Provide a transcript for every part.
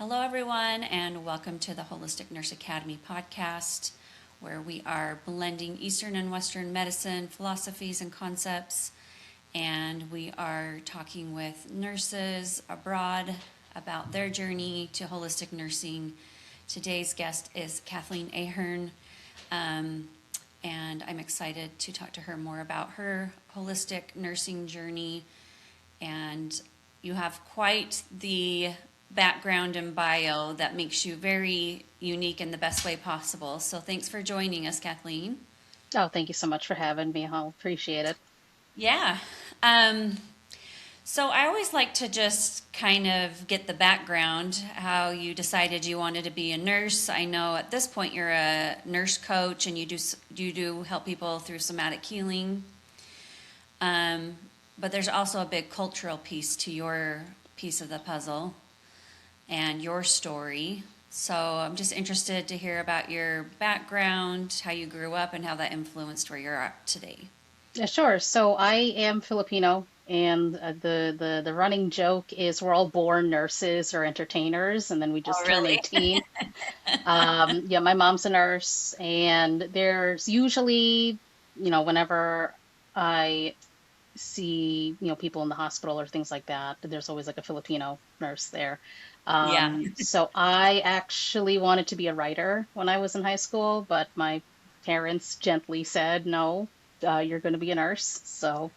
Hello, everyone, and welcome to the Holistic Nurse Academy podcast, where we are blending Eastern and Western medicine philosophies and concepts. And we are talking with nurses abroad about their journey to holistic nursing. Today's guest is Kathleen Ahern, and I'm excited to talk to her more about her holistic nursing journey. And you have quite the background and bio that makes you very unique in the best way possible. So thanks for joining us, Kathleen. Oh, thank you so much for having me. I'll appreciate it. Yeah. Um, so I always like to just kind of get the background, how you decided you wanted to be a nurse. I know at this point you're a nurse coach and you do help people through somatic healing. But there's also a big cultural piece to your piece of the puzzle and your story. So I'm just interested to hear about your background, how you grew up, and how that influenced where you're at today. Yeah, sure. So I am Filipino, and the running joke is we're all born nurses or entertainers, and then we Oh, just turn really? 18. Yeah, my mom's a nurse, and there's usually, whenever I see, people in the hospital or things like that, there's always like a Filipino nurse there. Yeah. So I actually wanted to be a writer when I was in high school, but my parents gently said, no, you're going to be a nurse. So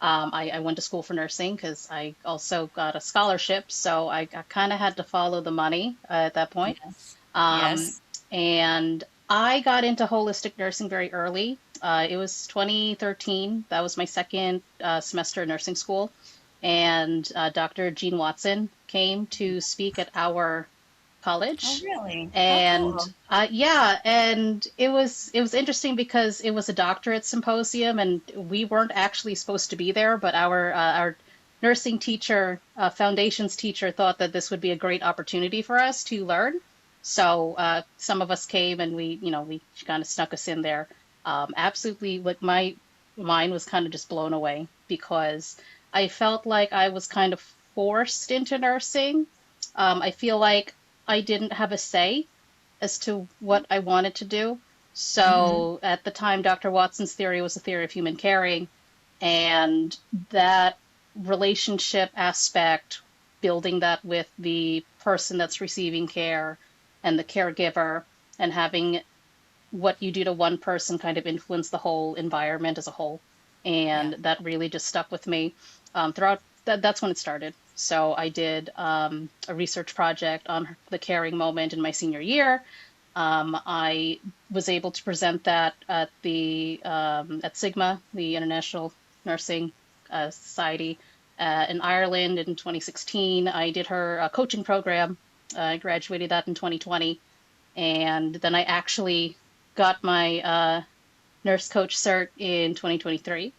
I went to school for nursing because I also got a scholarship. So I kind of had to follow the money at that point. Yes. Um, Yes. and I got into holistic nursing very early. It was 2013. That was my second semester in nursing school. And Dr. Jean Watson came to speak at our Oh, college. really? How And cool. yeah, and it was interesting because it was a doctorate symposium, and we weren't actually supposed to be there, but our nursing teacher, foundations teacher, thought that this would be a great opportunity for us to learn. So some of us came, and we kind of snuck us in there. Absolutely, like my mind was kind of just blown away because I felt like I was kind of forced into nursing. I feel like I didn't have a say as to what I wanted to do. Mm-hmm. So at the time, Dr. Watson's theory was the theory of human caring, and that relationship aspect, building that with the person that's receiving care and the caregiver, and having what you do to one person kind of influence the whole environment as a whole. Yeah. And that really just stuck with me throughout. That's when it started. So I did a research project on the caring moment in my senior year. I was able to present that at the at Sigma, the International Nursing Society, in Ireland in 2016. I did her coaching program. I graduated that in 2020, and then I actually got my nurse coach cert in 2023,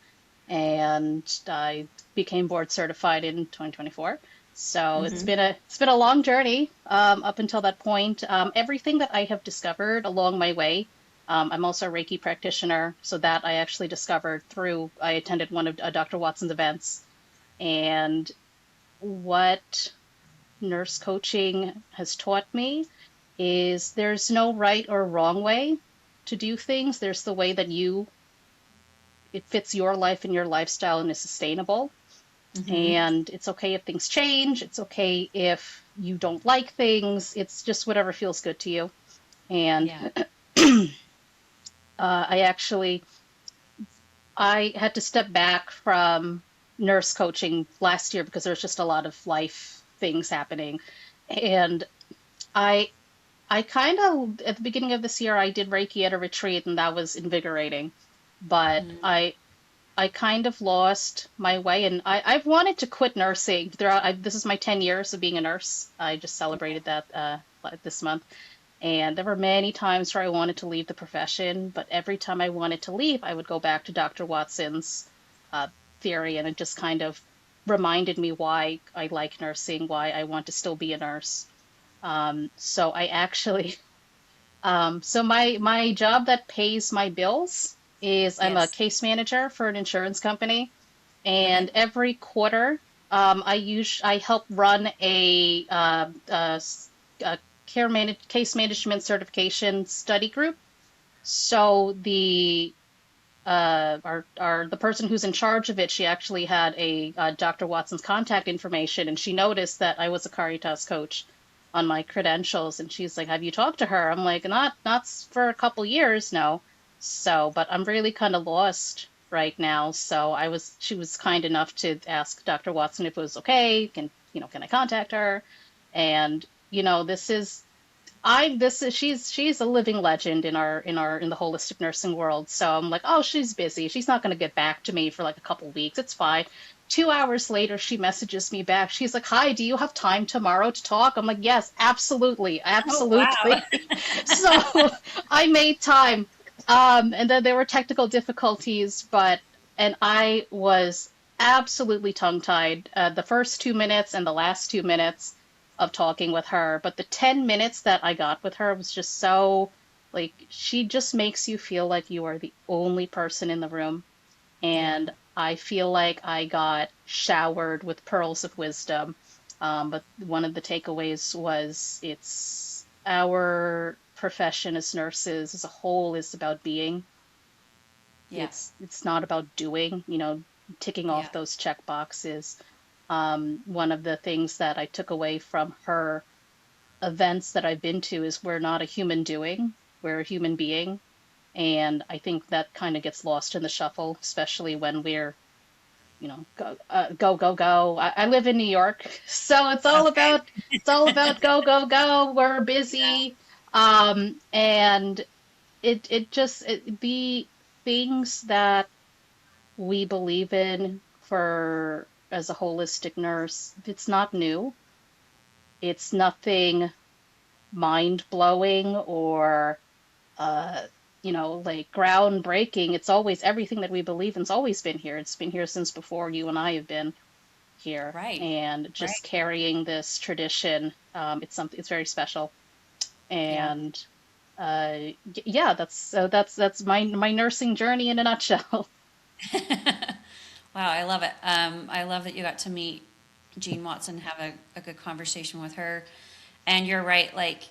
and I became board certified in 2024. So it's Mm-hmm. been a long journey up until that point. Everything that I have discovered along my way, I'm also a Reiki practitioner, so that I actually discovered through I attended one of Dr. Watson's events, and what nurse coaching has taught me is there's no right or wrong way to do things. There's the way that it fits your life and your lifestyle and is sustainable. Mm-hmm. And it's okay if things change. It's okay if you don't like things. It's just whatever feels good to you. And Yeah. I actually I had to step back from nurse coaching last year because there's just a lot of life things happening. And I I kind of, at the beginning of this year, I did Reiki at a retreat, and that was invigorating. But Mm-hmm. I kind of lost my way, and I've wanted to quit nursing throughout. This is my 10 years of being a nurse. I just celebrated that this month. And there were many times where I wanted to leave the profession, but every time I wanted to leave, I would go back to Dr. Watson's uh, theory, and it just kind of reminded me why I like nursing, why I want to still be a nurse. So I actually so my job that pays my bills is I'm a Yes. case manager for an insurance company, Okay. and every quarter I help run a case management certification study group. So the person who's in charge of it, she actually had a Dr. Watson's contact information, and she noticed that I was a Caritas coach on my credentials, and she's like, "Have you talked to her?" I'm like, "Not for a couple years, no." So, but I'm really kind of lost right now. So she was kind enough to ask Dr. Watson if it was okay. Can I contact her? And she's a living legend in the holistic nursing world. So I'm like, oh, she's busy. She's not going to get back to me for like a couple weeks. It's fine. 2 hours later, she messages me back. She's like, "Hi, do you have time tomorrow to talk?" I'm like, "Yes, absolutely, Oh, wow. absolutely." So I made time. And then there were technical difficulties, and I was absolutely tongue-tied, the first 2 minutes and the last 2 minutes of talking with her. But the 10 minutes that I got with her was just so, like, she just makes you feel like you are the only person in the room. Yeah. And I feel like I got showered with pearls of wisdom. But one of the takeaways was it's our profession as nurses as a whole is about being. Yeah. It's not about doing, ticking Yeah. off those check boxes. One of the things that I took away from her events that I've been to is we're not a human doing, we're a human being. And I think that kind of gets lost in the shuffle, especially when we're, go, go. I live in New York, so Okay. it's all about go, go, go. We're Yeah. busy. And the things that we believe in for as a holistic nurse, it's not new. It's nothing mind blowing or uh, like groundbreaking. It's always everything that we believe in's always been here. It's been here since before you and I have been here, Right. and Right. just carrying this tradition. It's very special, Yeah. and yeah, that's my nursing journey in a nutshell. Wow, I love it. I love that you got to meet Jean Watson, have a good conversation with her. And you're right, like,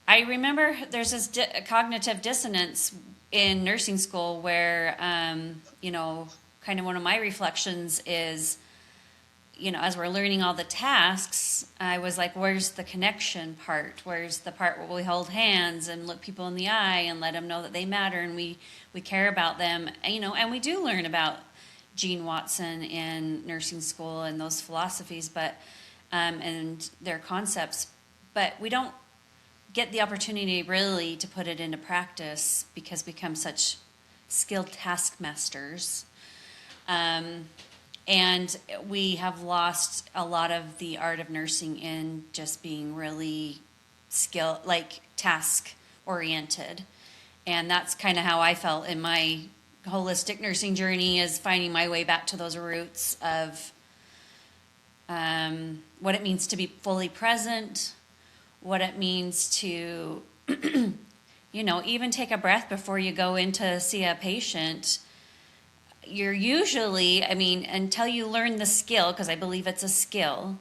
I remember there's this cognitive dissonance in nursing school where, kind of one of my reflections is, as we're learning all the tasks, I was like, where's the connection part? Where's the part where we hold hands and look people in the eye and let them know that they matter and we care about them? And we do learn about Jean Watson in nursing school and those philosophies, and their concepts, but we don't get the opportunity really to put it into practice because we become such skilled taskmasters. And we have lost a lot of the art of nursing in just being really like task oriented. And that's kind of how I felt in my holistic nursing journey, is finding my way back to those roots of what it means to be fully present, what it means to, even take a breath before you go in to see a patient. You're usually, until you learn the skill, because I believe it's a skill,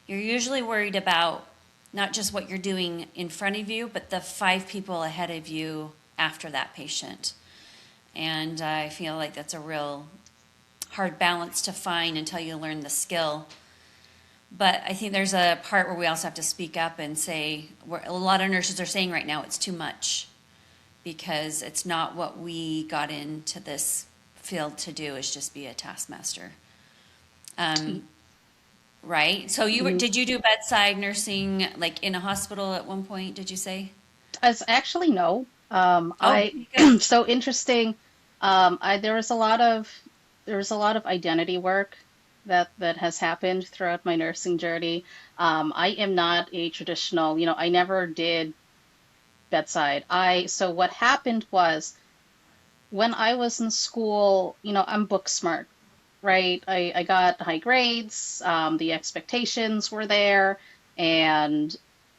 you're usually worried about not just what you're doing in front of you, but the 5 people ahead of you after that patient. And I feel like that's a real hard balance to find until you learn the skill. But I think there's a part where we also have to speak up and say, where a lot of nurses are saying right now, it's too much, because it's not what we got into this field to do, is just be a taskmaster. Right? So did you do bedside nursing, like in a hospital at one point, did you say? As actually no. Oh, I good. so interesting. There was a lot of identity work that has happened throughout my nursing journey. I am not a traditional, I never did bedside. I So what happened was when I was in school, I'm book smart, right? I got high grades, the expectations were there, and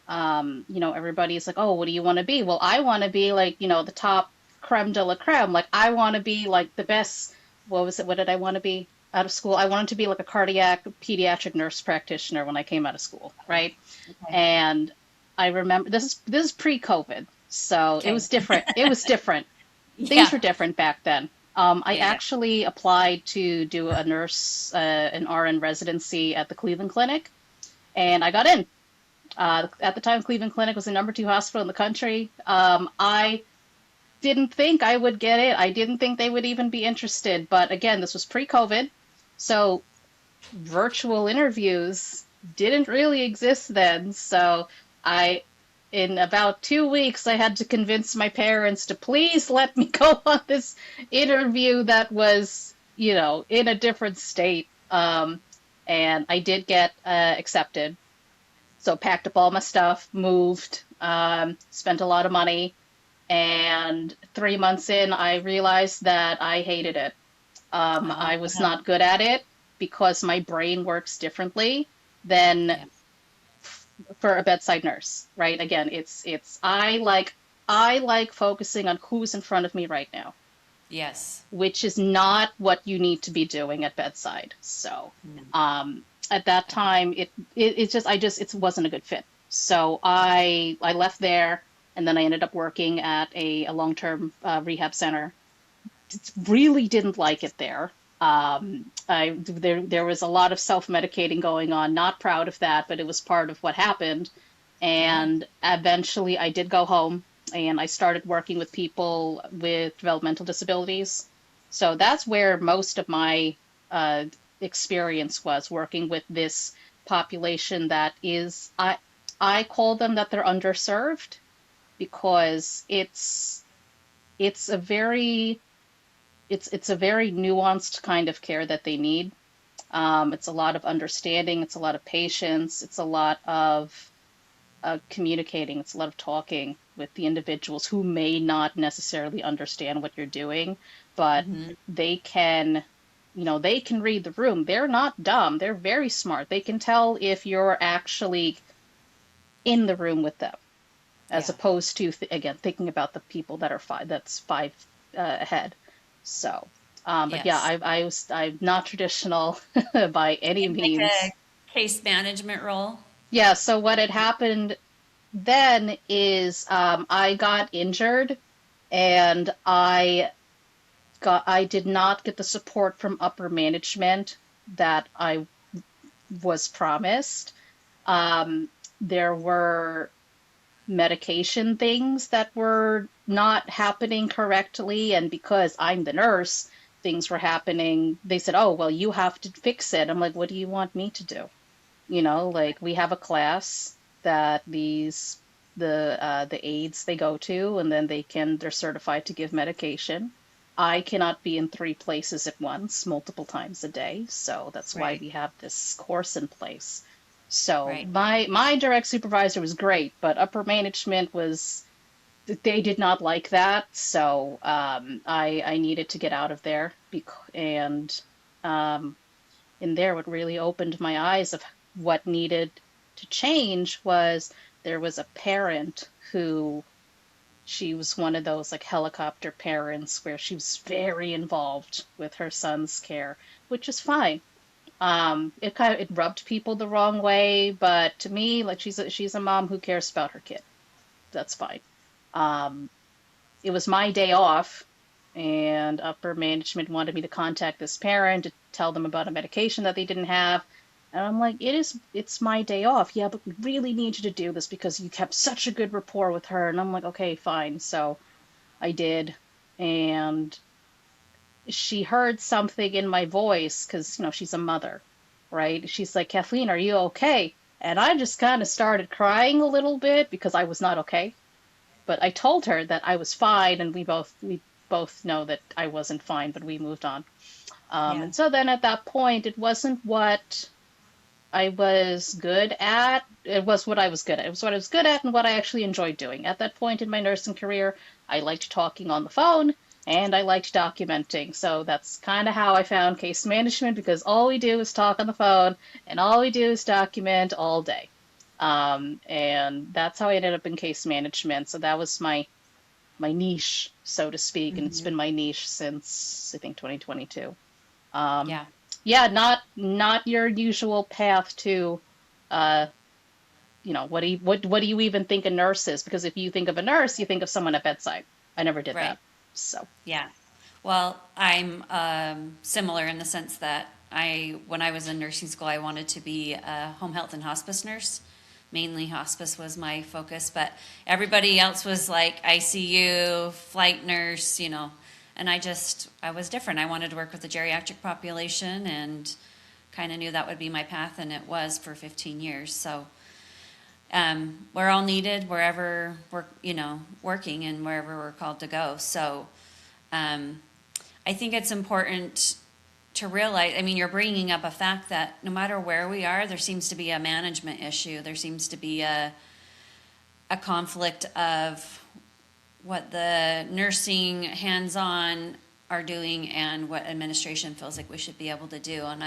everybody's like, "Oh, what do you want to be?" Well, I want to be like, the top creme de la creme. Like, I want to be like the best. What was it? What did I want to be out of school? I wanted to be like a cardiac pediatric nurse practitioner when I came out of school, right? Okay. And I remember this is pre-COVID, so it Okay. was different. It was different. Things Yeah. were different back then. I Yeah. Yeah. actually applied to do a nurse, an RN residency at the Cleveland Clinic, and I got in. At the time, Cleveland Clinic was the number two hospital in the country. I didn't think I would get it. I didn't think they would even be interested. But again, this was pre-COVID, so virtual interviews didn't really exist then. So I, in about 2 weeks, I had to convince my parents to please let me go on this interview that was, in a different state. And I did get accepted. So packed up all my stuff, moved, spent a lot of money, and 3 months in, I realized that I hated it. Oh, I was no. not good at it because my brain works differently than Yeah. for a bedside nurse, right? Again, I like focusing on who's in front of me right now, Yes. which is not what you need to be doing at bedside. So, No. at that time, it wasn't a good fit. So I left there, and then I ended up working at a long-term rehab center. Really didn't like it there. There was a lot of self-medicating going on. Not proud of that, but it was part of what happened. Yeah. And eventually, I did go home, and I started working with people with developmental disabilities. So that's where most of my uh, experience was working with this population that is, I call them that they're underserved because it's a very it's a very nuanced kind of care that they need. It's a lot of understanding, it's a lot of patience, it's a lot of communicating, it's a lot of talking with the individuals who may not necessarily understand what you're doing, but Hmm. they can, they can read the room. They're not dumb. They're very smart. They can tell if you're actually in the room with them, as Yeah. opposed to again thinking about the people that are five ahead. So, but yeah, Yes. I'm not traditional by any In like means. a case management role. Yeah. So what had happened then is I got injured, and I did not get the support from upper management that I was promised. There were medication things that were not happening correctly. And because I'm the nurse, things were happening. They said, oh, well, you have to fix it. I'm like, what do you want me to do? Like we have a class that the aides they go to, and then they're certified to give medication. I cannot be in three places at once, multiple times a day. So that's why Right. we have this course in place. So Right. my direct supervisor was great, but upper management was they did not like that. So I needed to get out of there, and um, in there, what really opened my eyes of what needed to change was there was a parent who she was one of those like helicopter parents where she was very involved with her son's care, which is fine. It rubbed people the wrong way, but to me, like she's a mom who cares about her kid. That's fine. Um, it was my day off, and upper management wanted me to contact this parent to tell them about a medication that they didn't have. And I'm like, it's my day off. Yeah, but we really need you to do this because you kept such a good rapport with her. And I'm like, okay, fine. So I did. And she heard something in my voice because, she's a mother, right? She's like, Kathleen, are you okay? And I just kind of started crying a little bit because I was not okay. But I told her that I was fine, and we both know that I wasn't fine, but we moved on. Yeah. And so then at that point, it wasn't what I was good at. It was what I was good at. It was what I was good at and what I actually enjoyed doing. At that point in my nursing career, I liked talking on the phone and I liked documenting. So that's kind of how I found case management because all we do is talk on the phone and all we do is document all day. And that's how I ended up in case management. So that was my niche, so to speak, and it's Hmm. been my niche since I think 2022. Um, Yeah. yeah, not your usual path to, uh, what do you even think a nurse is? Because if you think of a nurse, you think of someone at bedside. I never did Right. that. So, Yeah. Well, I'm similar in the sense that when I was in nursing school, I wanted to be a home health and hospice nurse. Mainly hospice was my focus, but everybody else was like ICU, flight nurse, and I was different. I wanted to work with the geriatric population and kind of knew that would be my path, and it was for 15 years. So we're all needed wherever we're, working and wherever we're called to go. So um, I think it's important to realize, I mean, you're bringing up a fact that no matter where we are, there seems to be a management issue. There seems to be a conflict of what the nursing hands-on are doing and what administration feels like we should be able to do. And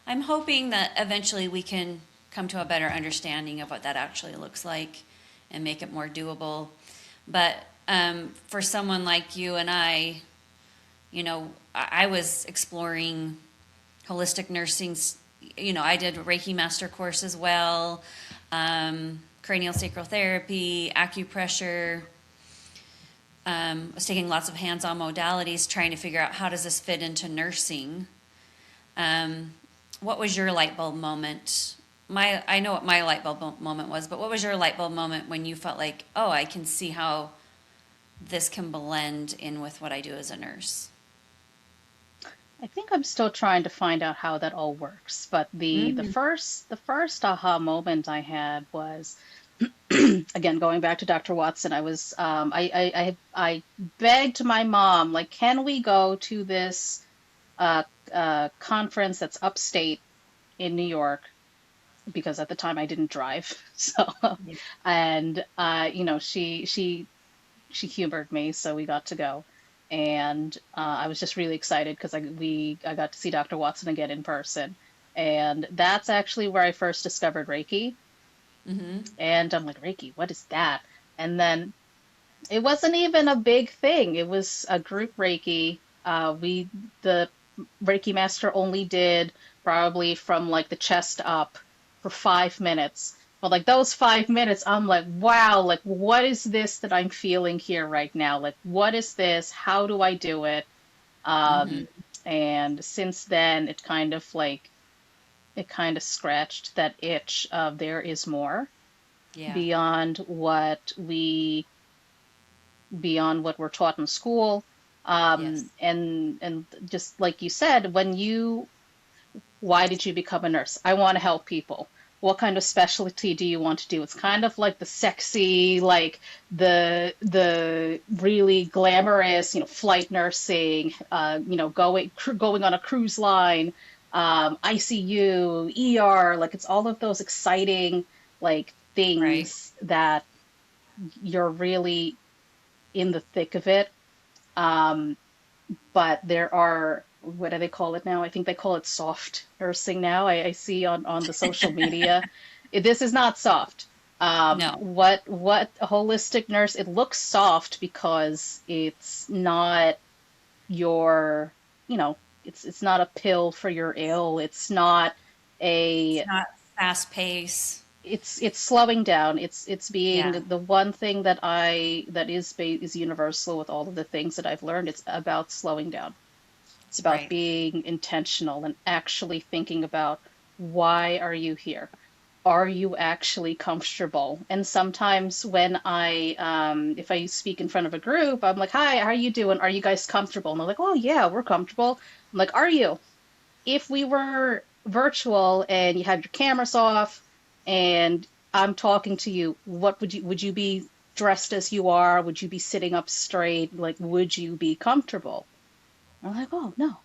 I'm hoping that eventually we can come to a better understanding of what that actually looks like and make it more doable. But for someone like you and I was exploring holistic nursing. I did a Reiki master course as well, cranial sacral therapy, acupressure. I was taking lots of hands-on modalities, trying to figure out how does this fit into nursing. What was your light bulb moment? I know what my light bulb moment was, but what was your light bulb moment when you felt like, oh, I can see how this can blend in with what I do as a nurse? I think I'm still trying to find out how that all works. But the first aha moment I had was, again, going back to Dr. Watson. I begged my mom, like, can we go to this uh, conference that's upstate in New York? Because at the time I didn't drive. So, Yeah. and she humored me, so we got to go. And I was just really excited because I got to see Dr. Watson again in person. And that's actually where I first discovered Reiki. Mm-hmm. And I'm like, Reiki, what is that? And then it wasn't even a big thing. It was a group Reiki. The Reiki master only did probably from like the chest up for 5 minutes. But like those 5 minutes, I'm like, wow, like what is this that I'm feeling here right now? Like, what is this? How do I do it? Mm-hmm. Um, and since then, it kind of scratched that itch of there is more Yeah. beyond what we beyond what we're taught in school. Yes. And just like you said, why did you become a nurse? I want to help people. What kind of specialty do you want to do? It's kind of like the sexy, like the really glamorous, flight nursing, going on a cruise line, ICU, ER, like it's all of those exciting like Right. things that you're really in the thick of it. Um, but there are, what do they call it now? I think they call it soft nursing now. I see on the social media. This is not soft. No. What a holistic nurse, it looks soft because it's not your, it's not a pill for your ill. It's not It's a not fast pace. it's slowing down. It's being Yeah. the one thing that is universal with all of the things that I've learned. It's about slowing down. It's about Right. being intentional and actually thinking about, why are you here? Are you actually comfortable? And sometimes when if I speak in front of a group, I'm like, hi, how are you doing? Are you guys comfortable? And they're like, oh yeah, we're comfortable. I'm like, are you? If we were virtual and you have your cameras off and I'm talking to you, what would you be dressed as you are? Would you be sitting up straight? Like, would you be comfortable? I'm like, oh no,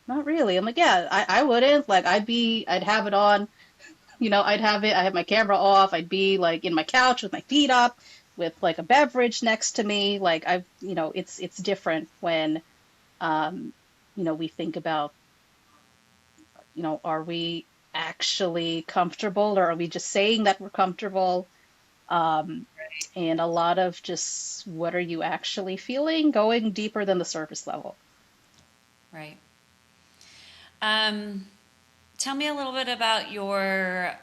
not really. I'm like, yeah, I wouldn't. Like, I'd have it on, I have my camera off. I'd be like in my couch with my feet up, with like a beverage next to me. Like, it's different when, um, we think about, are we actually comfortable, or are we just saying that we're comfortable? Um, and a lot of just, what are you actually feeling, going deeper than the surface level. Right. Um, Tell me a little bit about your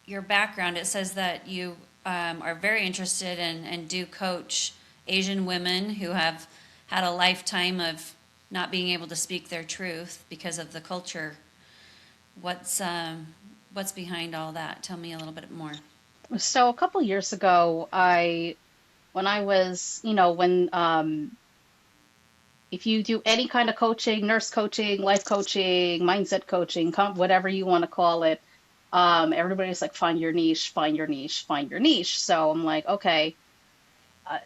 your background, it says that you are very interested in and do coach Asian women who have had a lifetime of not being able to speak their truth because of the culture. What's behind all that? Tell me a little bit more. So a couple years ago, when I was, when if you do any kind of coaching, nurse coaching, life coaching, mindset coaching, whatever you want to call it, everybody's like, find your niche, find your niche, find your niche. So I'm like, okay. Uh,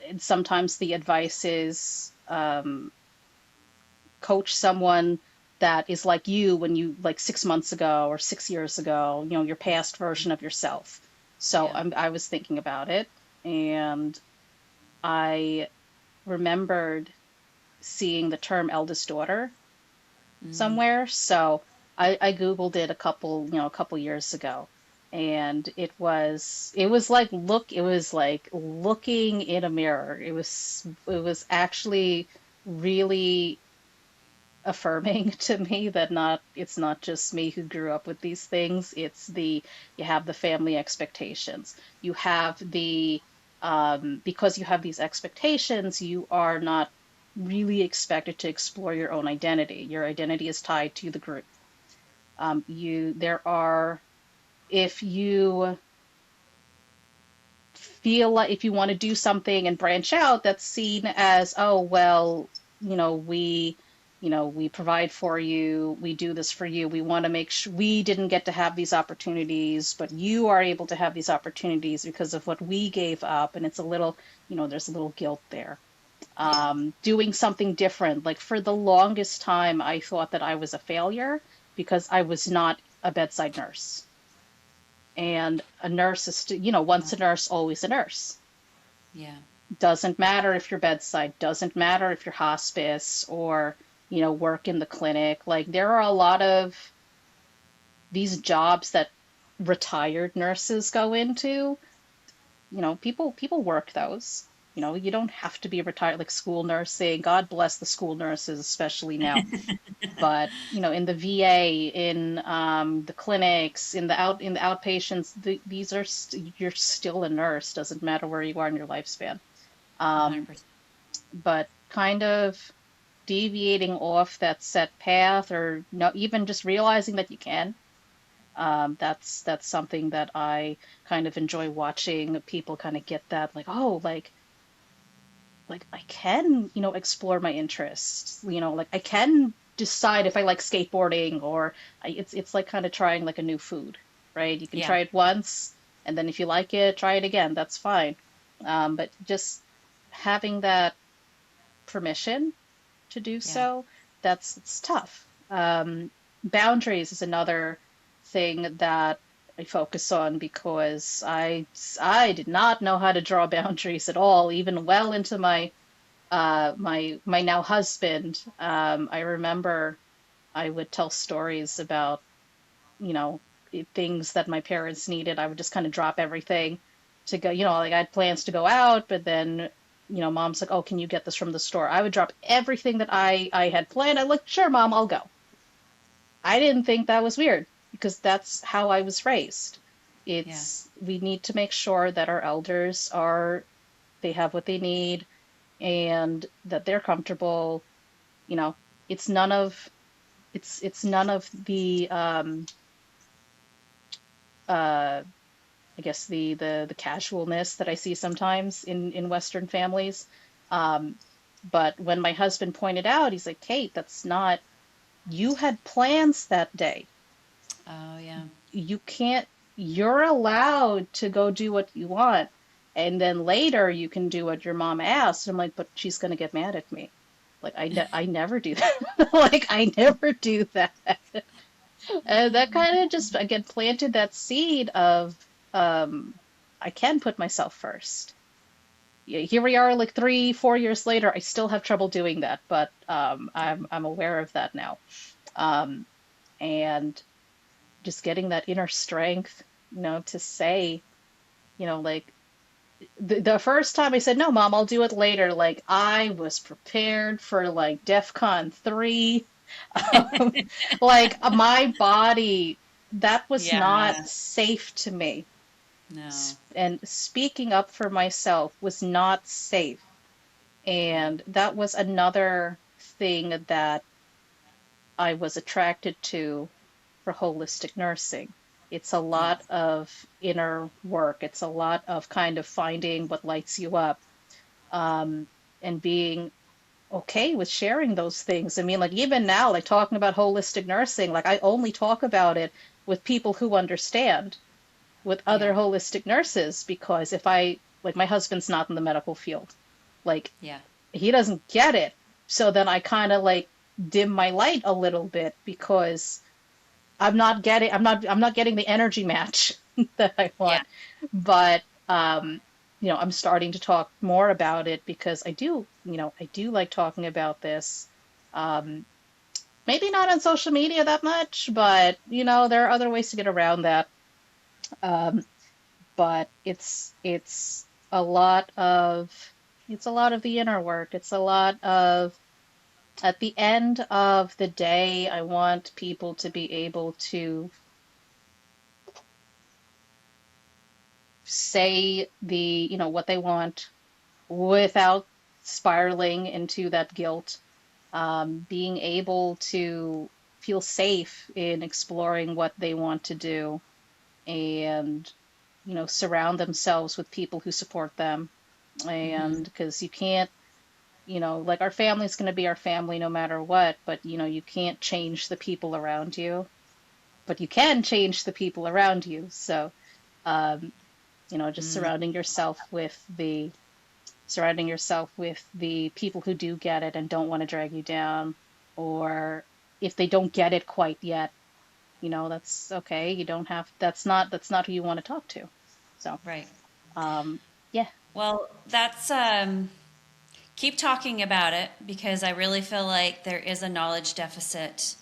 and sometimes the advice is coach someone that is like you when you like 6 months ago or 6 years ago, your past version of yourself. So Yeah. I was thinking about it, and I remembered seeing the term eldest daughter Mm, somewhere. So I Googled it a couple years ago. And it was like looking in a mirror. It was actually really affirming to me that it's not just me who grew up with these things. You have the family expectations. You have because you have these expectations, you are not really expected to explore your own identity. Your identity is tied to the group. There are, if you feel like if you want to do something and branch out, that's seen as, oh, well, we provide for you, we do this for you, we want to make sure we didn't get to have these opportunities, but you are able to have these opportunities because of what we gave up. And it's a little, there's a little guilt there. yeah. Doing something different. Like for the longest time, I thought that I was a failure because I was not a bedside nurse. And a nurse is, once Wow. a nurse, always a nurse. Yeah. Doesn't matter if you're bedside, doesn't matter if you're hospice or, work in the clinic. Like there are a lot of these jobs that retired nurses go into. People work those. You don't have to be retired, like school nursing. God bless the school nurses, especially now. But in the VA, in the clinics, in the outpatients, you're still a nurse. Doesn't matter where you are in your lifespan. Um, 100%. but kind of deviating off that set path, or no, even just realizing that you can. That's something that I kind of enjoy watching people kind of get that, like, oh, like I can, explore my interests, like I can decide if I like skateboarding, or it's like kind of trying like a new food, right? You can Yeah. try it once, and then if you like it, try it again. That's fine. But just having that permission to do Yeah. so, it's tough. Boundaries is another thing that I focus on because I did not know how to draw boundaries at all, even well into my now husband. I remember I would tell stories about, you know, things that my parents needed. I would just kind of drop everything to go, like I had plans to go out, but then, mom's like, oh, can you get this from the store? I would drop everything that I had planned. I'm like, sure, mom, I'll go. I didn't think that was weird because that's how I was raised. Yeah. We need to make sure that our elders they have what they need and that they're comfortable. You know, it's none of, it's none of the, uh, I guess the casualness that I see sometimes in Western families. Um, but when my husband pointed out, he's like, Kate, that's not, you had plans that day. Oh, yeah. You can't, you're allowed to go do what you want. And then later you can do what your mom asked. I'm like, but she's going to get mad at me. Like, I never do that. Like, I never do that. And that kind of just, again, planted that seed of, um, I can put myself first. Yeah, here we are, like 3, 4 years later. I still have trouble doing that, but I'm aware of that now. Um, and just getting that inner strength, to say, like the first time I said, no, mom, I'll do it later, like I was prepared for like DEF CON 3. Um, like my body. that was not Yeah. safe to me. No. And speaking up for myself was not safe. Yeah. And that was another thing that I was attracted to for holistic nursing. It's a Yeah. lot of inner work. It's a lot of kind of finding what lights you up, um, and being okay with sharing those things. I mean, like even now, like talking about holistic nursing, like I only talk about it with people who understand, with other Yeah. holistic nurses, because if I, like, my husband's not in the medical field, like Yeah. he doesn't get it. So then I kind of like dim my light a little bit because I'm not getting the energy match that I Yeah. want. But I'm starting to talk more about it because I do like talking about this. Um, maybe not on social media that much, but there are other ways to get around that. Um, but a lot of it's a lot of the inner work. It's a lot of at the end of the day, I want people to be able to say what they want without spiraling into that guilt, being able to feel safe in exploring what they want to do, and surround themselves with people who support them. Hmm. And because you can't, like, our family's going to be our family no matter what, but you can't change the people around you, but you can change the people around you. So um, just Mm. surrounding yourself with the people who do get it and don't want to drag you down, or if they don't get it quite yet, that's okay. You don't have that's not who you want to talk to. So, Right. um, yeah. Well, that's keep talking about it because I really feel like there is a knowledge deficit.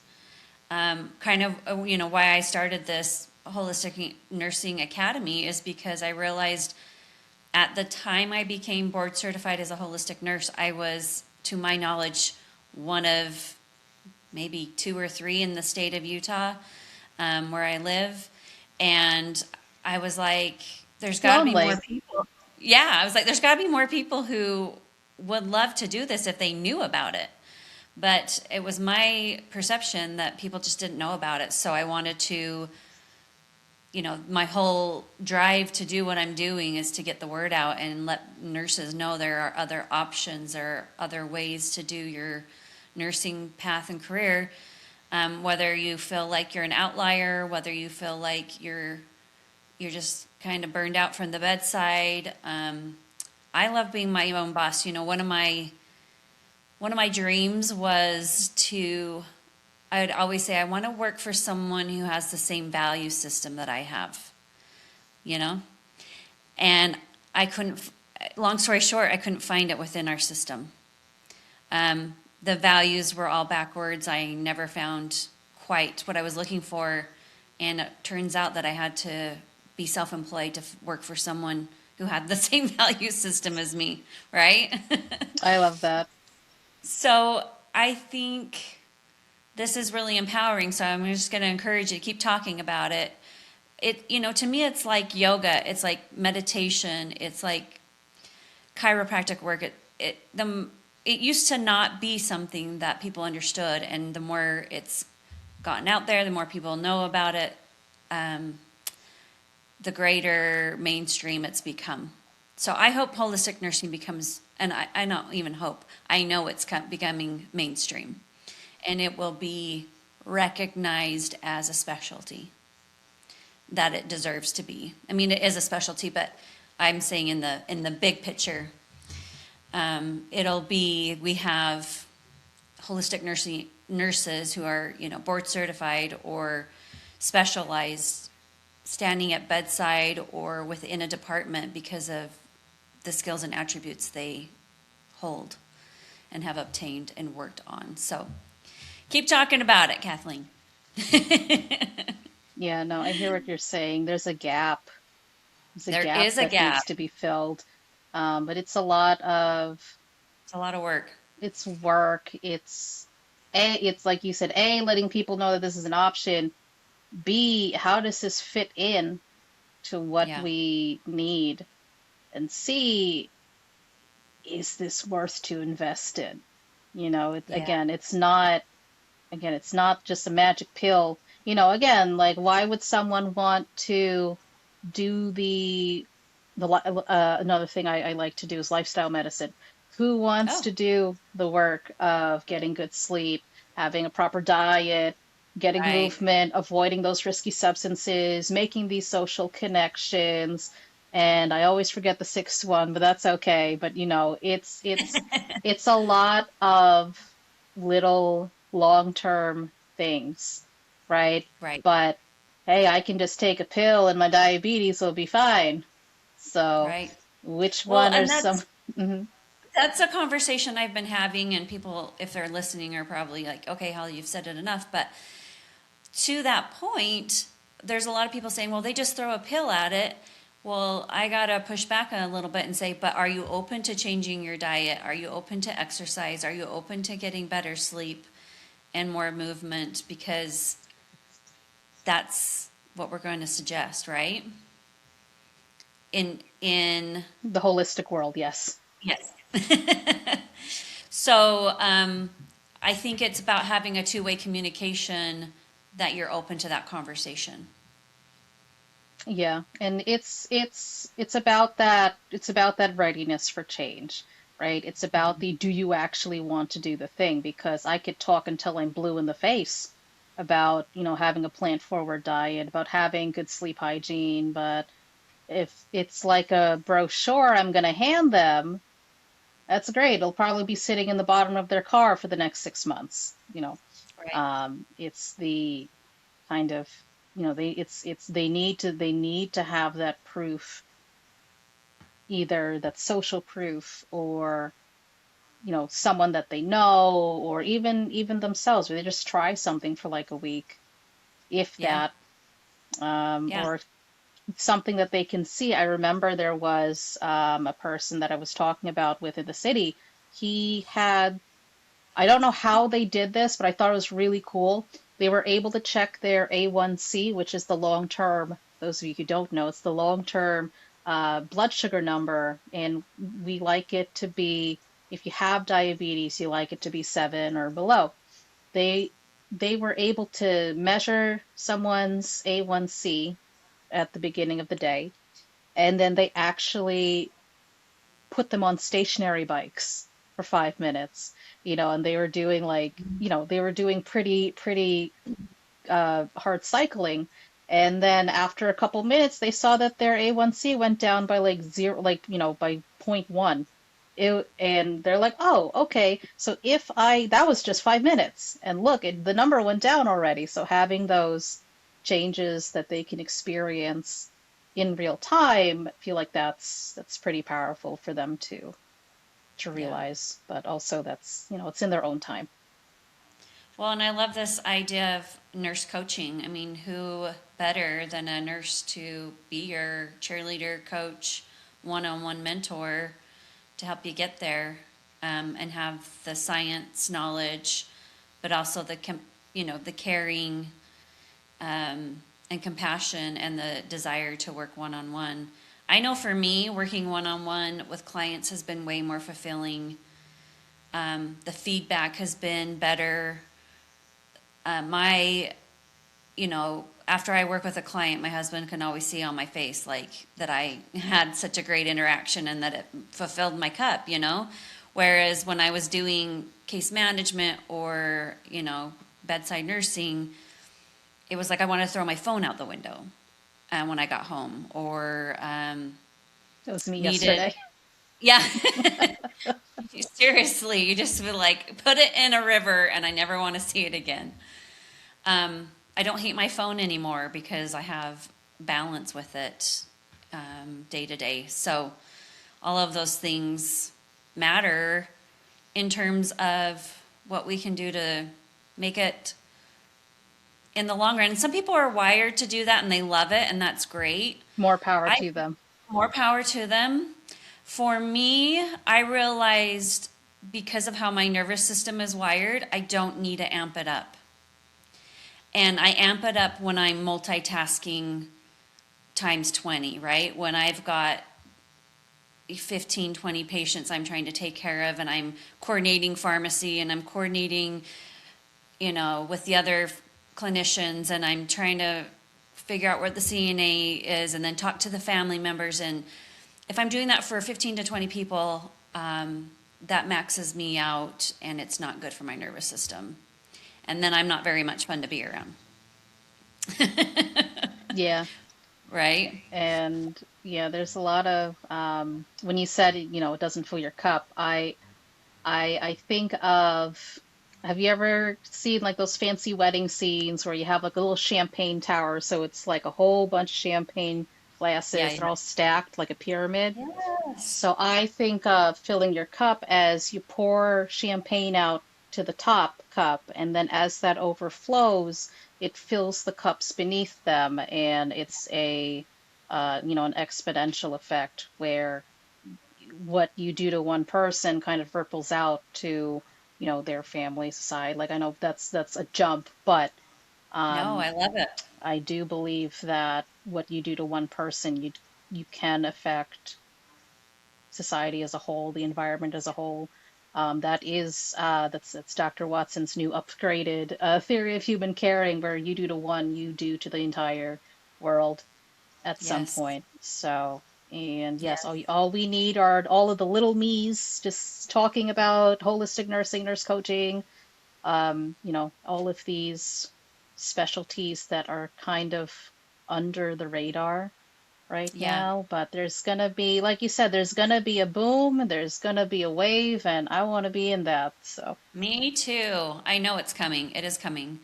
Kind of, why I started this holistic nursing academy is because I realized at the time I became board certified as a holistic nurse, I was, to my knowledge, one of maybe two or three in the state of Utah, where I live. And I was like, there's It's got to be more lonely. people. Yeah, I was like, there's got to be more people who would love to do this if they knew about it. But it was my perception that people just didn't know about it. So I wanted to, my whole drive to do what I'm doing is to get the word out and let nurses know there are other options, there are other ways to do your nursing path and career. Whether you feel like you're an outlier, whether you feel like you're just kind of burned out from the bedside. I love being my own boss. One of my dreams was to, I would always say, I want to work for someone who has the same value system that I have, you know? And I couldn't, long story short, I couldn't find it within our system. The values were all backwards. I never found quite what I was looking for. And it turns out that I had to be self employed to work for someone who had the same value system as me, right? I love that. So I think this is really empowering. So I'm just going to encourage you to keep talking about it. To me, it's like yoga, it's like meditation, it's like chiropractic work. It used to not be something that people understood, and the more it's gotten out there, the more people know about it, um, the greater mainstream it's become. So I hope holistic nursing becomes, and I don't even hope, I know it's becoming mainstream, and it will be recognized as a specialty that it deserves to be. I mean, it is a specialty, but I'm saying in the big picture, we have holistic nursing nurses who are board certified or specialized, standing at bedside or within a department because of the skills and attributes they hold and have obtained and worked on. So keep talking about it, Kathleen. Yeah, no, I hear what you're saying. There's a gap. There's a There gap is a that gap. needs to be filled. But it's a lot of It's a lot of work. it's work. It's like you said, letting people know that this is an option. B, how does this fit in to what Yeah. we need? And C, is this worth to invest in? Yeah. Again, it's not just a magic pill. Again, like why would someone want to do another thing I like to do is lifestyle medicine. Who wants Oh, to do the work of getting good sleep, having a proper diet, getting right. movement, avoiding those risky substances, making these social connections? And I always forget the sixth one, but that's okay. But it's a lot of little long-term things, right? Right. But hey, I can just take a pill and my diabetes will be fine. So, Right. which Well, one are and some? Mhm. that's a conversation I've been having, and people, if they're listening, are probably like, okay, Holly, you've said it enough. But to that point, there's a lot of people saying, well, they just throw a pill at it. Well, I got to push back a little bit and say, but are you open to changing your diet? Are you open to exercise? Are you open to getting better sleep and more movement? Because that's what we're going to suggest, right? In The holistic world, yes. Yes. So I think it's about having a two-way communication that you're open to that conversation. Yeah, and it's about that readiness for change, right? It's about the do you actually want to do the thing? Because I could talk until I'm blue in the face about, having a plant forward diet, about having good sleep hygiene, but if it's like a brochure I'm going to hand them, that's great. It'll probably be sitting in the bottom of their car for the next 6 months. Right. It's the kind of, they need to have that proof, either that social proof or, someone that they know, or even themselves, where they just try something for like a week, if Yeah. that, Yeah. or something that they can see. I remember there was a person that I was talking about with in the city. He had, I don't know how they did this, but I thought it was really cool. They were able to check their A1C, which is the long term, those of you who don't know, it's the long term blood sugar number. And we like it to be, if you have diabetes, you like it to be 7 or below. They they were able to measure someone's A1C at the beginning of the day, and then they actually put them on stationary bikes for 5 minutes, and they were doing like, they were doing pretty hard cycling. And then after a couple minutes, they saw that their A1C went down by like zero, like, by point 0.1. And they're like, oh, okay. So that was just 5 minutes. And look, the number went down already. So having those changes that they can experience in real time, I feel like that's pretty powerful for them to Yeah. realize. But also that's, it's in their own time. Well, and I love this idea of nurse coaching. I mean, who better than a nurse to be your cheerleader, coach, one-on-one mentor to help you get there, and have the science knowledge, but also the caring, and compassion and the desire to work one-on-one. I know for me, working one-on-one with clients has been way more fulfilling. The feedback has been better. My, after I work with a client, my husband can always see on my face, like, that I had such a great interaction and that it fulfilled my cup. Whereas when I was doing case management or, bedside nursing, it was like I wanted to throw my phone out the window when I got home, or It was me needed, yesterday. yeah. Seriously, you just would like put it in a river and I never want to see it again. I don't hate my phone anymore because I have balance with it, day to day. So all of those things matter in terms of what we can do to make it in the long run. And some people are wired to do that and they love it, and that's great. More power I to them. More power to them. For me, I realized, because of how my nervous system is wired, I don't need to amp it up. And I amp it up when I'm multitasking times 20, right? When I've got 15, 20 patients I'm trying to take care of, and I'm coordinating pharmacy, and I'm coordinating, with the other clinicians, and I'm trying to figure out where the CNA is, and then talk to the family members. And if I'm doing that for 15 to 20 people, that maxes me out, and it's not good for my nervous system. And then I'm not very much fun to be around. Yeah. Right? And yeah, there's a lot of when you said, it doesn't fill your cup, I think of, have you ever seen like those fancy wedding scenes where you have like a little champagne tower? So it's like a whole bunch of champagne Yeah, glasses. yeah. They're all stacked like a pyramid. Yes. So I think of filling your cup as you pour champagne out to the top cup, and then as that overflows, it fills the cups beneath them, and it's an exponential effect where what you do to one person kind of ripples out to, their family, society. Like I know that's a jump, but No, um, I love it. I do believe that what you do to one person, you can affect society as a whole, the environment as a whole. That's Dr. Watson's new upgraded theory of human caring, where you do to one, you do to the entire world at some Yes. point. So, and yes, Yes. all we need are all of the little me's just talking about holistic nursing, nurse coaching, all of these specialties that are kind of under the radar right Yeah. now, but there's gonna be, like you said, there's gonna be a boom, there's gonna be a wave, and I want to be in that. So, Me too. I know it's coming. It is coming.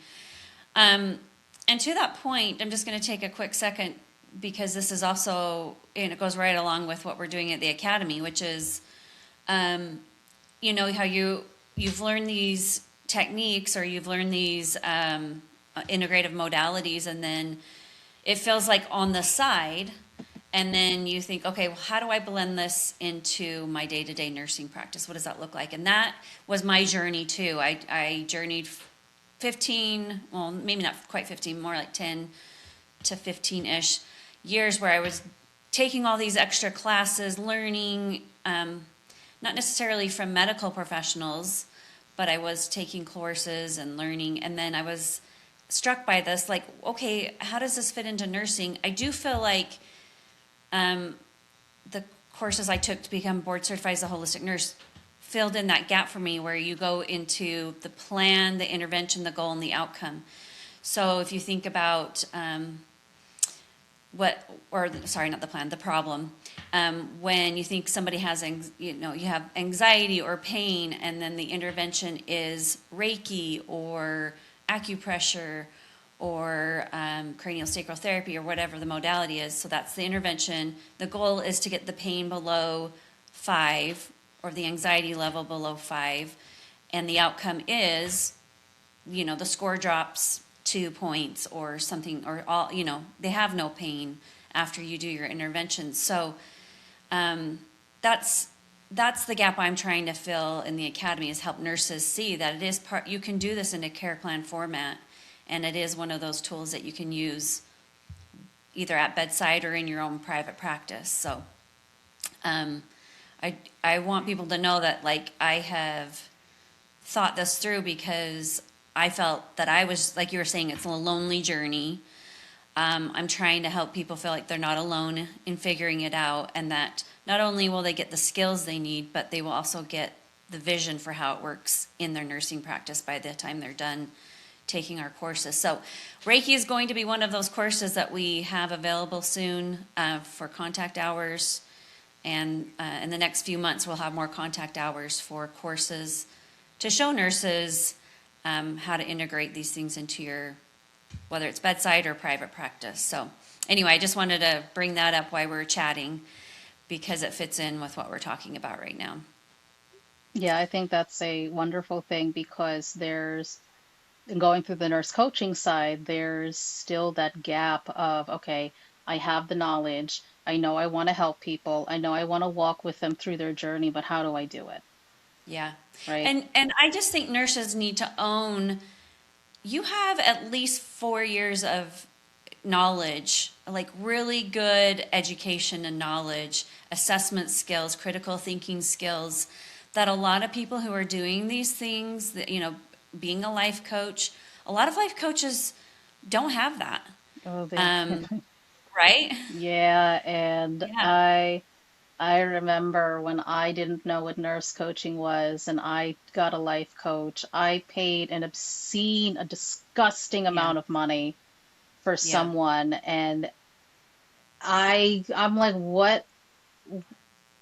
Um, and to that point, I'm just going to take a quick second, because this is also, and it goes right along with what we're doing at the academy, which is, um, how you've learned these techniques, or you've learned these integrative modalities, and then it feels like on the side, and then you think, okay, well, how do I blend this into my day-to-day nursing practice? What does that look like? And that was my journey too. I journeyed 15, well, maybe not quite 15, more like 10 to 15-ish years, where I was taking all these extra classes, learning, not necessarily from medical professionals, but I was taking courses and learning. And then I was struck by this, like, okay, how does this fit into nursing? I do feel like the courses I took to become board certified as a holistic nurse filled in that gap for me, where you go into the plan, the intervention, the goal, and the outcome. So if you think about not the plan, the problem. When you think somebody has, you have anxiety or pain, and then the intervention is Reiki or acupressure or cranial sacral therapy, or whatever the modality is. So that's the intervention. The goal is to get the pain below 5, or the anxiety level below 5. And the outcome is, the score drops 2 points or something, or all, they have no pain after you do your intervention. So that's the gap I'm trying to fill in the academy, is help nurses see that it is you can do this in a care plan format, and it is one of those tools that you can use either at bedside or in your own private practice. So I want people to know that, like, I have thought this through, because I felt that I was, like you were saying, it's a lonely journey. I'm trying to help people feel like they're not alone in figuring it out, and that not only will they get the skills they need, but they will also get the vision for how it works in their nursing practice by the time they're done taking our courses. So Reiki is going to be one of those courses that we have available soon for contact hours. And in the next few months, we'll have more contact hours for courses to show nurses how to integrate these things into your, whether it's bedside or private practice. So anyway, I just wanted to bring that up while we're chatting, because it fits in with what we're talking about right now. yeah, I think that's a wonderful thing, because going through the nurse coaching side, there's still that gap of, okay, I have the knowledge. I know I want to help people. I know I want to walk with them through their journey, but how do I do it? Yeah. Right? And I just think nurses need to own you have at least 4 years of knowledge, like really good education and knowledge, assessment skills, critical thinking skills, that a lot of people who are doing these things, that, being a life coach, a lot of life coaches don't have that. Oh, they, Um, right? yeah, and Yeah. I remember when I didn't know what nurse coaching was and I got a life coach, I paid an obscene, a disgusting Yeah. amount of money for Yeah. someone, and I'm like, what?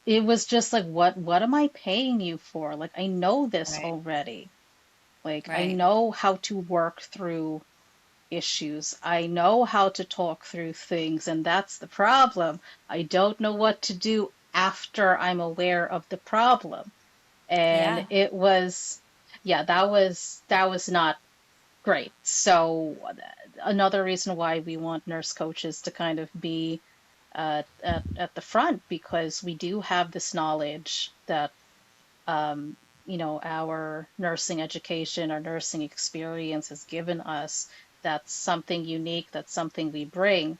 It was just like, what am I paying you for? Like, I know this Right. already. Like, I Right. know how to work through issues. I know how to talk through things, and that's the problem. I don't know what to do after I'm aware of the problem. And Yeah. it was, yeah, that was not great. So another reason why we want nurse coaches to kind of be at the front, because we do have this knowledge that um, our nursing education, our nursing experience has given us. That's something unique, that's something we bring.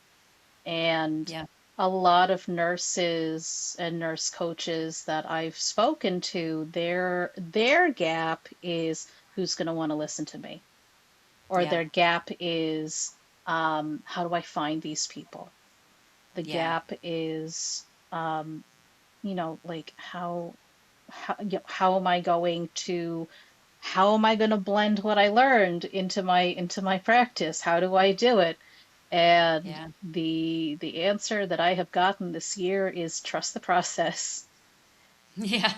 And Yeah. a lot of nurses and nurse coaches that I've spoken to, their gap is who's going to want to listen to me, or Yeah. their gap is how do I find these people? The Yeah. gap is like how am I going to how am I going to blend what I learned into my practice? How do I do it? And Yeah. the answer that I have gotten this year is trust the process. Yeah.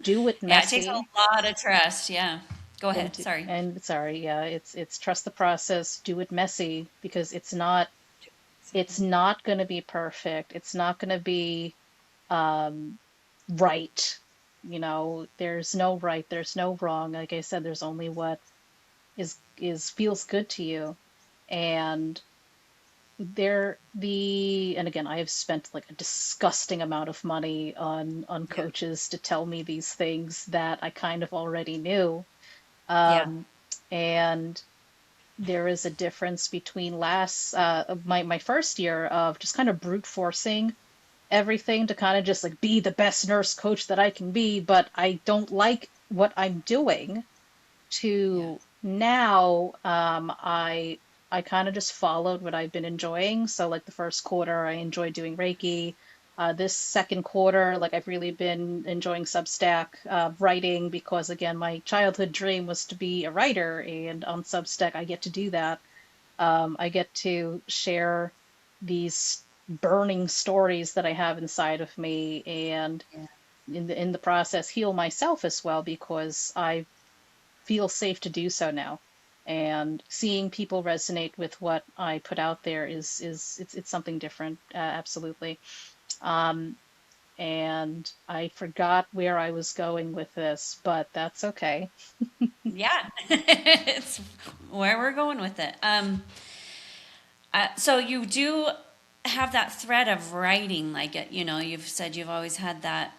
Do it Yeah. It takes messy. a lot of trust. Yeah. Go And ahead. Sorry. sorry, yeah, it's trust the process, do it messy, because it's not going to be perfect. It's not going to be um right. There's no right, there's no wrong. Like I said, there's only what is feels good to you. And and again, I have spent like a disgusting amount of money on Yeah. coaches to tell me these things that I kind of already knew. Yeah. And there is a difference between my first year of just kind of brute forcing everything to kind of just like be the best nurse coach that I can be, but I don't like what I'm doing, Yeah. to now. I kind of just followed what I've been enjoying. So like the first quarter, I enjoyed doing Reiki. This second quarter, like I've really been enjoying Substack writing, because again, my childhood dream was to be a writer, and on Substack I get to do that. I get to share these burning stories that I have inside of me, and Yeah. in the process heal myself as well, because I feel safe to do so now. And seeing people resonate with what I put out there is it's something different, absolutely. Um, and I forgot where I was going with this, but that's okay. Yeah. It's where we're going with it. So you do have that thread of writing, like it, you've said you've always had that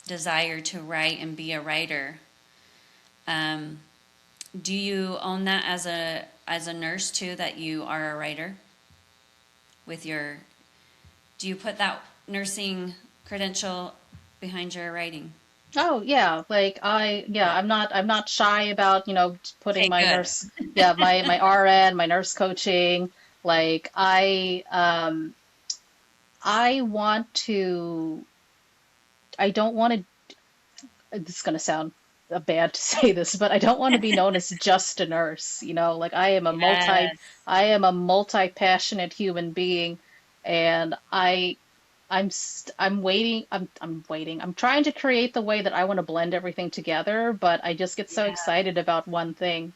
desire to write and be a writer. Um, do you own that as a nurse too, that you are a writer with your, do you put that nursing credential behind your writing? Oh yeah, like Yeah. I'm not shy about, putting Okay, my good. nurse, yeah, my RN, my nurse coaching. Like I want to I don't want to this is going to sound bad to say this, but I don't want to be known as just a nurse. Like Yes. I am a multi-passionate human being, and I'm waiting. I'm waiting. I'm trying to create the way that I want to blend everything together, but I just get so excited about one thing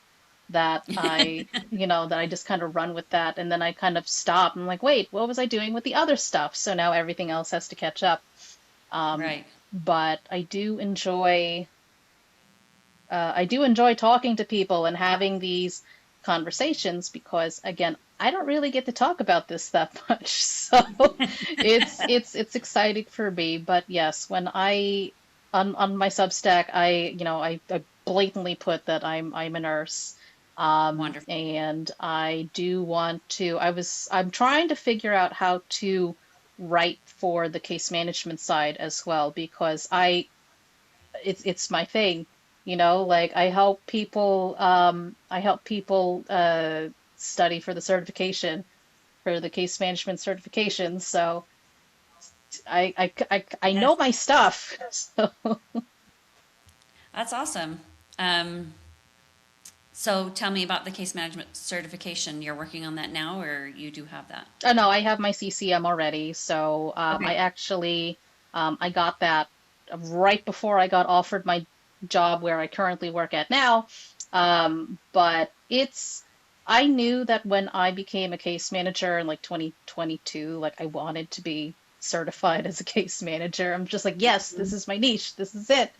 that I just kind of run with that, and then I kind of stop. I'm like, wait, what was I doing with the other stuff? So now everything else has to catch up. Um, Right. but I do enjoy talking to people and having these conversations, because again, I don't really get to talk about this that much. So it's exciting for me. But yes, when I on my Substack, I blatantly put that I'm a nurse. Wonderful. And I do want to, I'm trying to figure out how to write for the case management side as well, because it's my thing, like I help people study for the certification, for the case management certification. So I know Yes. my stuff. So That's awesome. Um, so tell me about the case management certification. You're working on that now, or you do have that? oh no, I have my CCM already. So I Okay. actually I got that right before I got offered my job where I currently work at now. But I knew that when I became a case manager in like 2022, like I wanted to be certified as a case manager. I'm just like, yes, this is my niche. This is it.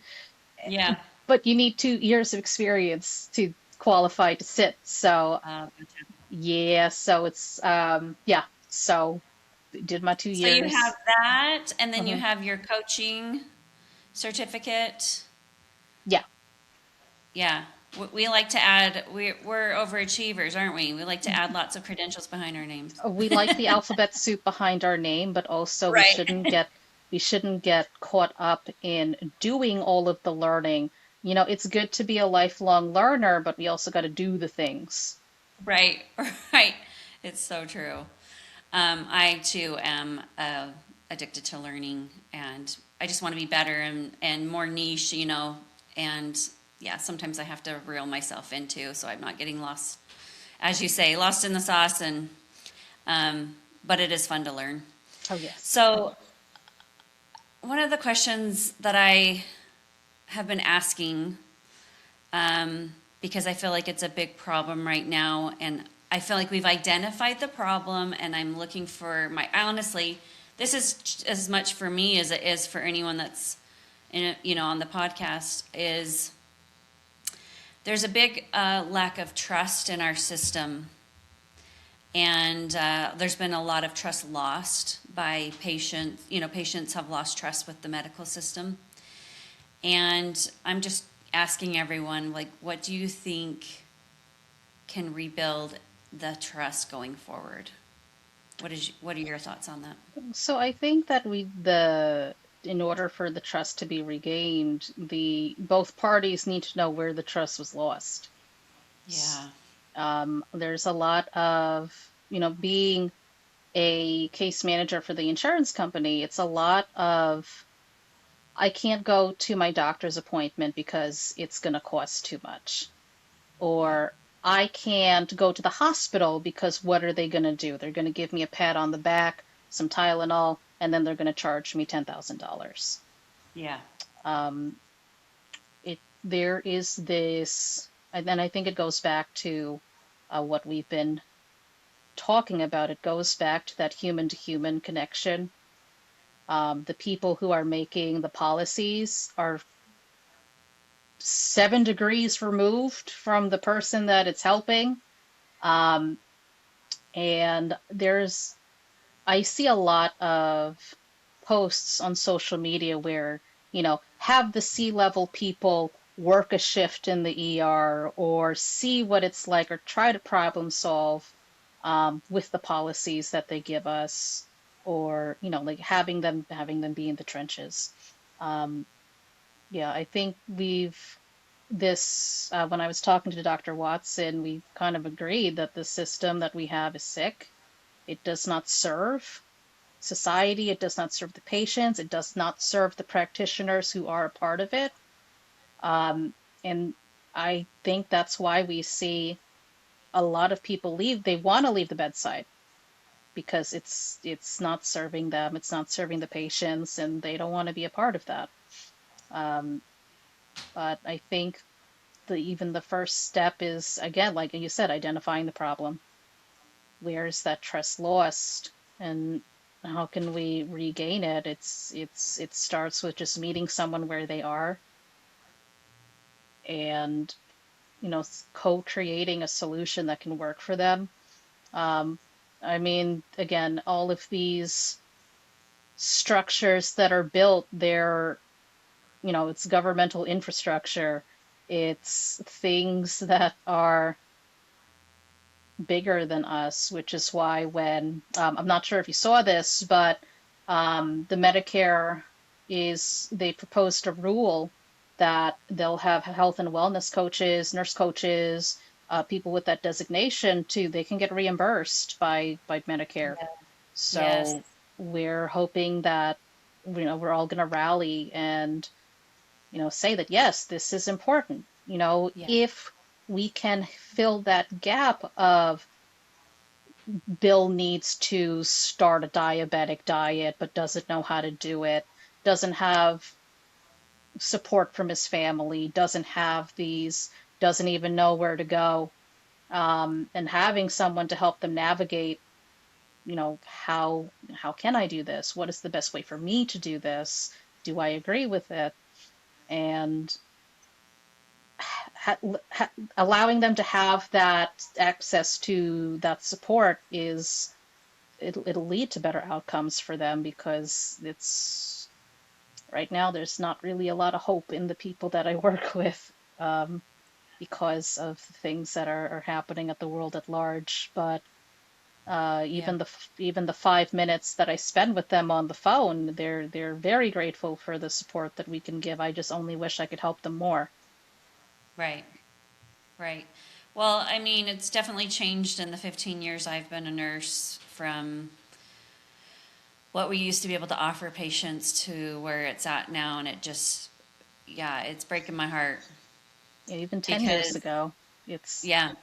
Yeah. But you need 2 years of experience to qualify to sit. So Gotcha. yeah, so it's yeah, so did my two So you have years. that, and then you Uh-huh. have your coaching certificate. Yeah, Yeah. We like to add, we're overachievers, aren't we? We like to add lots of credentials behind our names. we like the alphabet soup behind our name, but also Right. we shouldn't get caught up in doing all of the learning. It's good to be a lifelong learner, but we also got to do the things. Right. Right. It's so true. I too am addicted to learning, and I just want to be better and more niche, and yeah, sometimes I have to reel myself into so I'm not getting lost, as you say, lost in the sauce, and but it is fun to learn. Oh yes. So, one of the questions that I have been asking, because I feel like it's a big problem right now, and I feel like we've identified the problem, and I'm looking for honestly, this is as much for me as it is for anyone that's on the podcast, is there's a big lack of trust in our system, and there's been a lot of trust lost by patients. Patients have lost trust with the medical system. And I'm just asking everyone, like, what do you think can rebuild the trust going forward? What are your thoughts on that? So I think that in order for the trust to be regained, the both parties need to know where the trust was lost. Yeah. There's a lot of, being a case manager for the insurance company, it's a lot of, I can't go to my doctor's appointment because it's going to cost too much. Yeah. Or I can't go to the hospital because what are they going to do? They're going to give me a pat on the back, some Tylenol, and then they're going to charge me $10,000. Yeah. Um, there is this, and then I think it goes back to what we've been talking about. It goes back to that human to human connection. The people who are making the policies are 7 degrees removed from the person that it's helping. Um, and I see a lot of posts on social media where, have the C-level people work a shift in the ER or see what it's like or try to problem solve with the policies that they give us, or, like having them be in the trenches. Um, yeah, I think when I was talking to Dr. Watson, we kind of agreed that the system that we have is sick. It does not serve society. It does not serve the patients. It does not serve the practitioners who are a part of it. Um, and I think that's why we see a lot of people leave. They want to leave the bedside because it's not serving them. It's not serving the patients, and they don't want to be a part of that. Um, but I think even the first step is, again, like you said, identifying the problem. Where is that trust lost, and how can we regain it? It starts with just meeting someone where they are, and co-creating a solution that can work for them. um, I mean, again, all of these structures that are built, it's governmental infrastructure, it's things that are, bigger than us, which is why when I'm not sure if you saw this, but the Medicare they proposed a rule that they'll have health and wellness coaches, nurse coaches, people with that designation too. They can get reimbursed by Medicare. Yeah. Yes. So we're hoping that we're all going to rally and say that yes, this is important. Yeah. If we can fill that gap of Bill needs to start a diabetic diet but doesn't know how to do it, doesn't have support from his family, doesn't even know where to go, and having someone to help them navigate, how can I do this? What is the best way for me to do this? Do I agree with it? And ha- ha- allowing them to have that access to that support it'll lead to better outcomes for them, because it's right now there's not really a lot of hope in the people that I work with, um, because of the things that are happening at the world at large. But Yeah. even the 5 minutes that I spend with them on the phone, they're very grateful for the support that we can give. I just only wish I could help them more. Right. Right. Well, I mean, it's definitely changed in the 15 years I've been a nurse from what we used to be able to offer patients to where it's at now. And it just, yeah, it's breaking my heart Yeah, even 10 years because, ago, it's yeah,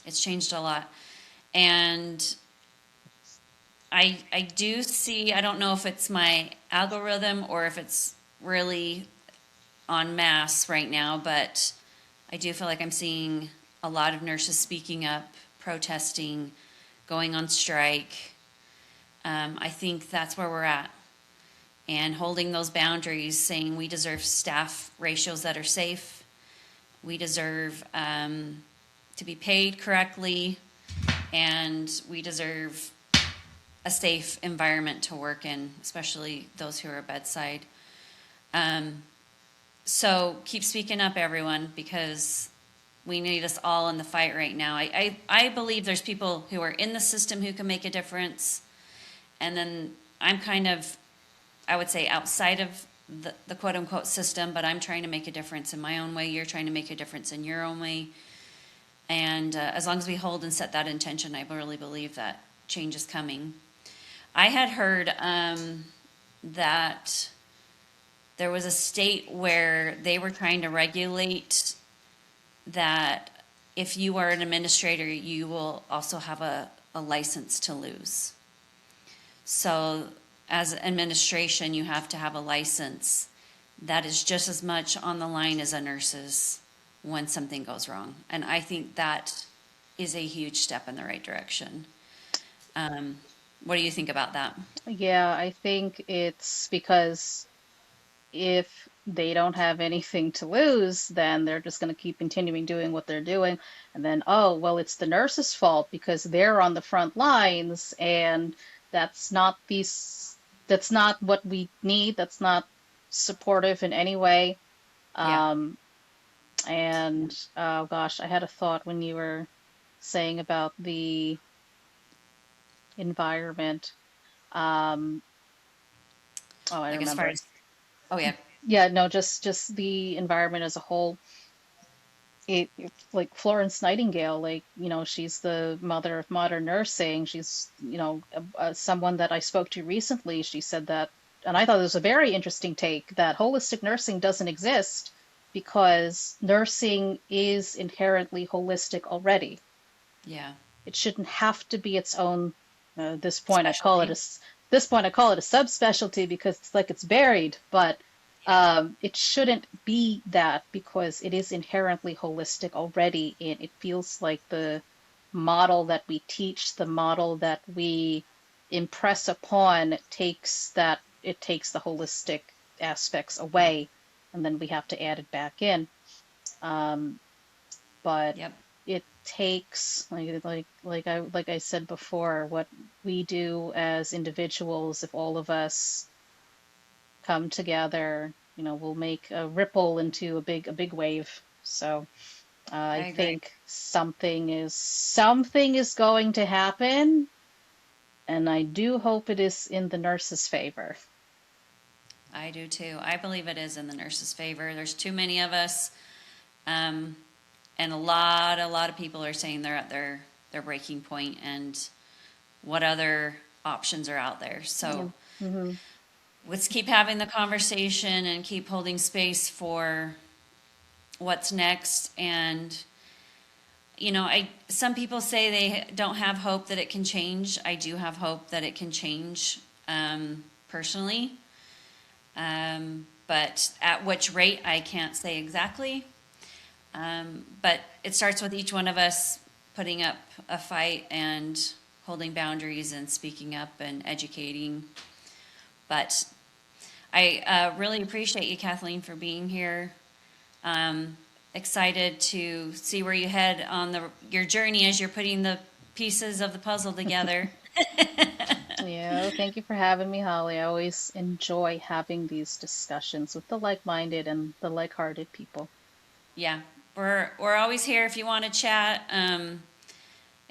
it's changed a lot. And I do see, I don't know if it's my algorithm or if it's really en masse right now, but I do feel like I'm seeing a lot of nurses speaking up, protesting, going on strike. I think that's where we're at. And holding those boundaries, saying we deserve staff ratios that are safe, we deserve to be paid correctly, and we deserve a safe environment to work in, especially those who are bedside. So keep speaking up, everyone, because we need us all in the fight right now. I believe there's people who are in the system who can make a difference. And then I'm kind of, I would say, outside of the quote unquote system, but I'm trying to make a difference in my own way. You're trying to make a difference in your own way. And as long as we hold and set that intention, I really believe that change is coming. I had heard that there was a state where they were trying to regulate that if you are an administrator, you will also have a license to lose. So, as administration, you have to have a license that is just as much on the line as a nurse's when something goes wrong. And I think that is a huge step in the right direction. What do you think about that? Yeah, I think it's because if they don't have anything to lose, then they're just going to keep continuing doing what they're doing. And then, oh, well, it's the nurse's fault because they're on the front lines, and that's not these, that's not what we need. That's not supportive in any way. Yeah. Um, and oh gosh, I had a thought when you were saying about the environment. Um, oh, I Like as far remember. as, oh yeah, Yeah, no, just the environment as a whole. It's like Florence Nightingale, like, she's the mother of modern nursing. She's, someone that I spoke to recently. She said that, and I thought it was a very interesting take, that holistic nursing doesn't exist because nursing is inherently holistic already. yeah. It shouldn't have to be its own. At this point, I call it Specialty. a subspecialty because it's like it's buried, but Yeah. it shouldn't be that because it is inherently holistic already, and it feels like the model that we teach, the model that we impress upon, takes the holistic aspects away, and then we have to add it back in. Um, but Yep. it takes, like I said before, what we do as individuals. If all of us come together, we'll make a ripple into a big wave. So I I agree. think something is going to happen, and I do hope it is in the nurse's favor. I do too. I believe it is in the nurse's favor. There's too many of us, um, and a lot of people are saying they're at their breaking point, and what other options are out there. Yeah. So Hmm. let's keep having the conversation and keep holding space for what's next. And I some people say they don't have hope that it can change. I do have hope that it can change, personally. But at which rate, I can't say exactly. But it starts with each one of us putting up a fight and holding boundaries and speaking up and educating. But I really appreciate you, Kathleen, for being here. Excited to see where you head on your journey as you're putting the pieces of the puzzle together. Yeah, thank you for having me, Holly. I always enjoy having these discussions with the like-minded and the like-hearted people. Yeah, we're always here if you want to chat.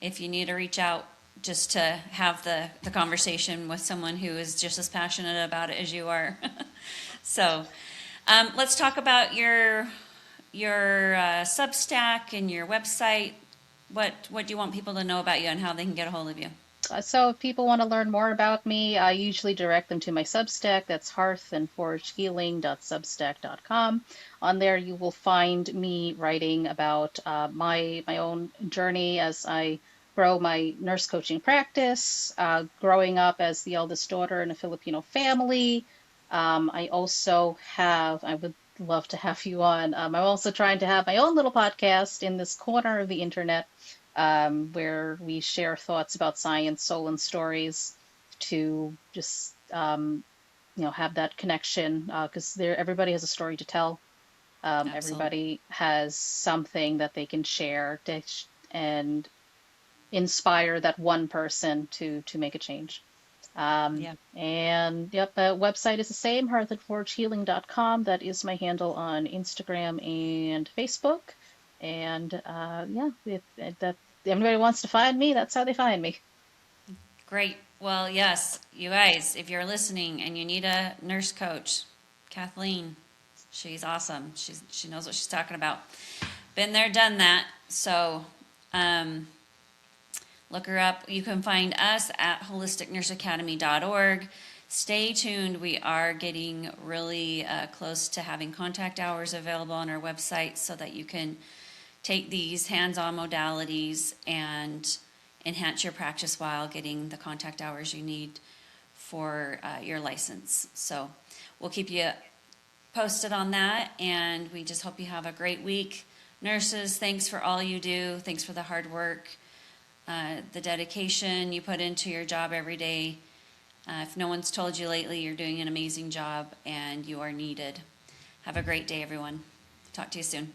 If you need to reach out just to have the conversation with someone who is just as passionate about it as you are. So let's talk about your Substack and your website. What do you want people to know about you and how they can get a hold of you? So if people want to learn more about me, I usually direct them to my Substack. That's hearthandforgehealing.substack.com. On there, you will find me writing about my own journey as I grow my nurse coaching practice, growing up as the eldest daughter in a Filipino family. I would love to have you on. I'm also trying to have my own little podcast in this corner of the internet, where we share thoughts about science, soul, and stories to just have that connection, because there everybody has a story to tell. Absolutely. Everybody has something that they can share and inspire that one person to make a change. Yeah. And yep, the website is the same, hearthandforgehealing.com. That is my handle on Instagram and Facebook. And yeah, if that anybody wants to find me, that's how they find me. Great. Well, yes, you guys, if you're listening and you need a nurse coach, Kathleen, she's awesome. She knows what she's talking about. Been there, done that. So, um, look her up. You can find us at holisticnurseacademy.org. Stay tuned. We are getting really close to having contact hours available on our website so that you can take these hands-on modalities and enhance your practice while getting the contact hours you need for your license. So we'll keep you posted on that, and we just hope you have a great week. Nurses, thanks for all you do. Thanks for the hard work, the dedication you put into your job every day. If no one's told you lately, you're doing an amazing job and you are needed. Have a great day, everyone. Talk to you soon.